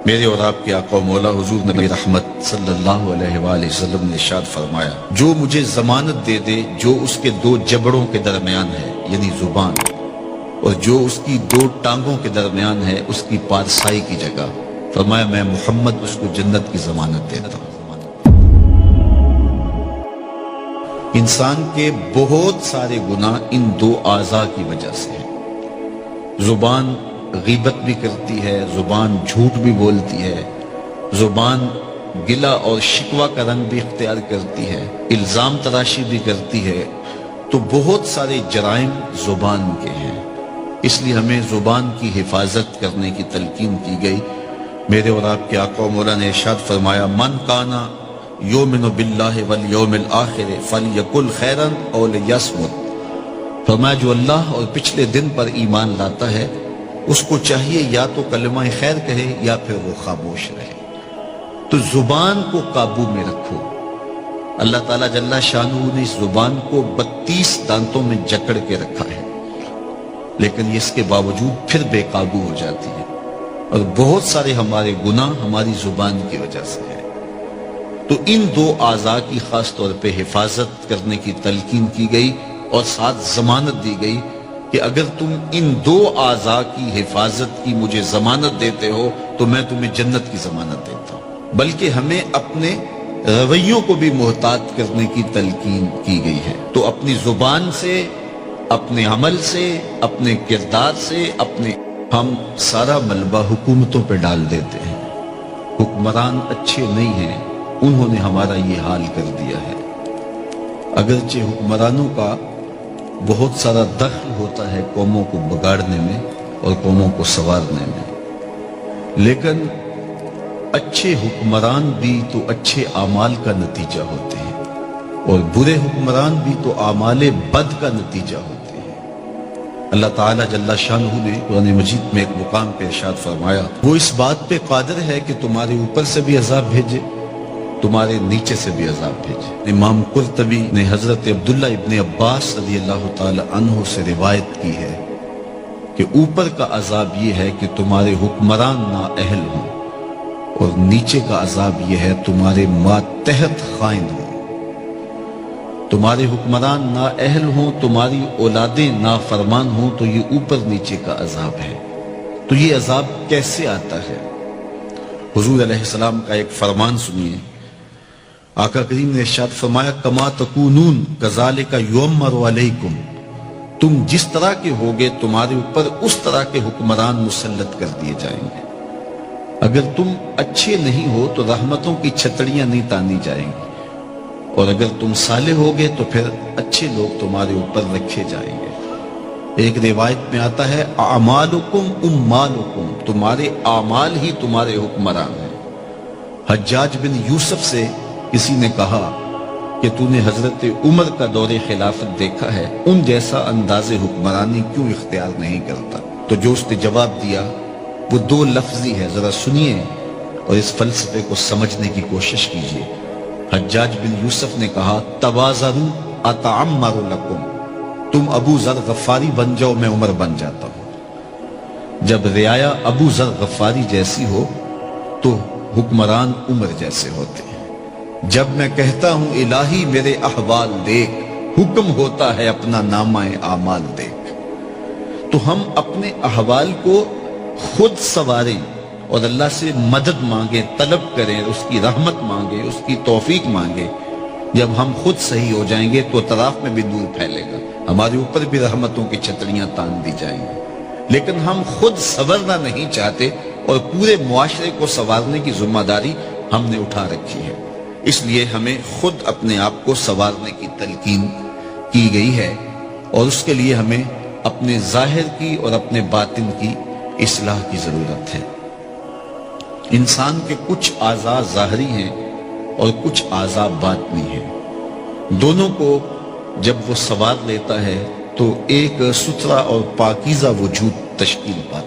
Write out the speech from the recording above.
میرے اور آپ کے آقا و مولا حضور نبی رحمت صلی اللہ علیہ وآلہ وسلم نے ارشاد فرمایا، جو مجھے ضمانت دے دے جو اس کے دو جبڑوں کے درمیان ہے یعنی زبان، اور جو اس کی دو ٹانگوں کے درمیان ہے اس کی پارسائی کی جگہ، فرمایا میں محمد اس کو جنت کی ضمانت دیتا ہوں۔ انسان کے بہت سارے گناہ ان دو اعضاء کی وجہ سے ہیں۔ زبان غیبت بھی کرتی ہے، زبان جھوٹ بھی بولتی ہے، زبان گلہ اور شکوہ کا رنگ بھی اختیار کرتی ہے، الزام تراشی بھی کرتی ہے، تو بہت سارے جرائم زبان کے ہیں۔ اس لیے ہمیں زبان کی حفاظت کرنے کی تلقین کی گئی۔ میرے اور آپ کے آقا و مولا نے ارشاد فرمایا، من کانا یؤمن باللہ والیوم الآخر فلیقل خیرا او لیصمت، فرمایا جو اللہ اور پچھلے دن پر ایمان لاتا ہے اس کو چاہیے یا تو کلمہ خیر کہے یا پھر وہ خاموش رہے۔ تو زبان کو قابو میں رکھو۔ اللہ تعالیٰ جل شانہ نے اس زبان کو 32 دانتوں میں جکڑ کے رکھا ہے، لیکن اس کے باوجود پھر بے قابو ہو جاتی ہے، اور بہت سارے ہمارے گناہ ہماری زبان کی وجہ سے ہے۔ تو ان دو اعضاء کی خاص طور پہ حفاظت کرنے کی تلقین کی گئی، اور ساتھ ضمانت دی گئی کہ اگر تم ان دو اعضاء کی حفاظت کی مجھے ضمانت دیتے ہو تو میں تمہیں جنت کی ضمانت دیتا ہوں۔ بلکہ ہمیں اپنے رویوں کو بھی محتاط کرنے کی تلقین کی گئی ہے۔ تو اپنی زبان سے، اپنے عمل سے، اپنے کردار سے، ہم سارا ملبہ حکومتوں پہ ڈال دیتے ہیں۔ حکمران اچھے نہیں ہیں، انہوں نے ہمارا یہ حال کر دیا ہے۔ اگرچہ حکمرانوں کا بہت سارا دخل ہوتا ہے قوموں کو بگاڑنے میں اور قوموں کو سنوارنے میں، لیکن اچھے حکمران بھی تو اچھے اعمال کا نتیجہ ہوتے ہیں، اور برے حکمران بھی تو اعمال بد کا نتیجہ ہوتے ہیں۔ اللہ تعالیٰ جل شانہ نے قرآن مجید میں ایک مقام پہ ارشاد فرمایا، وہ اس بات پہ قادر ہے کہ تمہارے اوپر سے بھی عذاب بھیجے، تمہارے نیچے سے بھی عذاب بھیجے۔ امام قرطبی نے حضرت عبداللہ ابن عباس رضی اللہ تعالی عنہ سے روایت کی ہے کہ اوپر کا عذاب یہ ہے کہ تمہارے حکمران نااہل ہوں، اور نیچے کا عذاب یہ ہے تمہارے ماتحت خائن ہوں۔ تمہارے حکمران نااہل ہوں، تمہاری اولادیں نافرمان ہوں، تو یہ اوپر نیچے کا عذاب ہے۔ تو یہ عذاب کیسے آتا ہے؟ حضور علیہ السلام کا ایک فرمان سنیے۔ آقا کریم نے ارشاد فرمایا، کما تکونون کذالک یؤمر علیکم، تم جس طرح کے ہوگے تمہارے اوپر اس طرح کے حکمران مسلط کر دیے جائیں گے۔ اگر تم اچھے نہیں ہو تو رحمتوں کی چھتڑیاں نہیں تانی جائیں گی، اور اگر تم صالح ہوگے تو پھر اچھے لوگ تمہارے اوپر رکھے جائیں گے۔ ایک روایت میں آتا ہے، اعمالکم امالکم، تمہارے اعمال ہی تمہارے حکمران ہیں۔ حجاج بن یوسف سے کسی نے کہا کہ تو نے حضرت عمر کا دور خلافت دیکھا ہے، ان جیسا انداز حکمرانی کیوں اختیار نہیں کرتا؟ تو جو اس نے جواب دیا وہ دو لفظی ہے، ذرا سنیے اور اس فلسفے کو سمجھنے کی کوشش کیجیے۔ حجاج بن یوسف نے کہا، تواضعوا اتعمر لکم، تم ابو ذر غفاری بن جاؤ، میں عمر بن جاتا ہوں۔ جب رعایا ابو ذر غفاری جیسی ہو تو حکمران عمر جیسے ہوتے ہیں۔ جب میں کہتا ہوں الہی میرے احوال دیکھ، حکم ہوتا ہے اپنا نامہ اعمال دیکھ۔ تو ہم اپنے احوال کو خود سنواریں اور اللہ سے مدد مانگیں، طلب کریں، اس کی رحمت مانگیں، اس کی توفیق مانگیں۔ جب ہم خود صحیح ہو جائیں گے تو اطراف میں بھی نور پھیلے گا، ہمارے اوپر بھی رحمتوں کی چھتریاں تان دی جائیں گی۔ لیکن ہم خود سنورنا نہیں چاہتے، اور پورے معاشرے کو سنوارنے کی ذمہ داری ہم نے اٹھا رکھی ہے۔ اس لیے ہمیں خود اپنے آپ کو سنوارنے کی تلقین کی گئی ہے، اور اس کے لیے ہمیں اپنے ظاہر کی اور اپنے باطن کی اصلاح کی ضرورت ہے۔ انسان کے کچھ اعضاء ظاہری ہیں اور کچھ اعضاء باطنی ہیں۔ دونوں کو جب وہ سنوار لیتا ہے تو ایک ستھرا اور پاکیزہ وجود تشکیل پاتا ہے۔